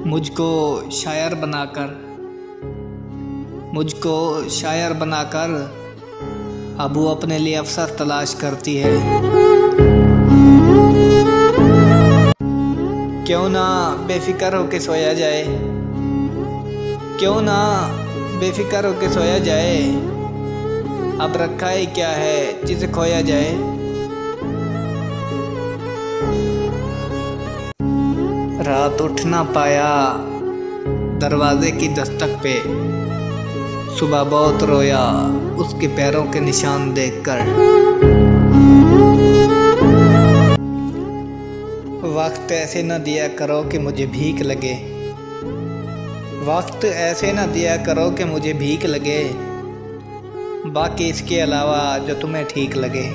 मुझको शायर बनाकर अब वो अपने लिए अवसर तलाश करती है। क्यों ना बेफिक्र होके सोया जाए, क्यों ना बेफिक्र होके सोया जाए, अब रखा ही क्या है जिसे खोया जाए। रात उठ ना पाया दरवाजे की दस्तक पे, सुबह बहुत रोया उसके पैरों के निशान देखकर। वक्त ऐसे न दिया करो कि मुझे भीख लगे, वक्त ऐसे न दिया करो कि मुझे भीख लगे, बाकी इसके अलावा जो तुम्हें ठीक लगे।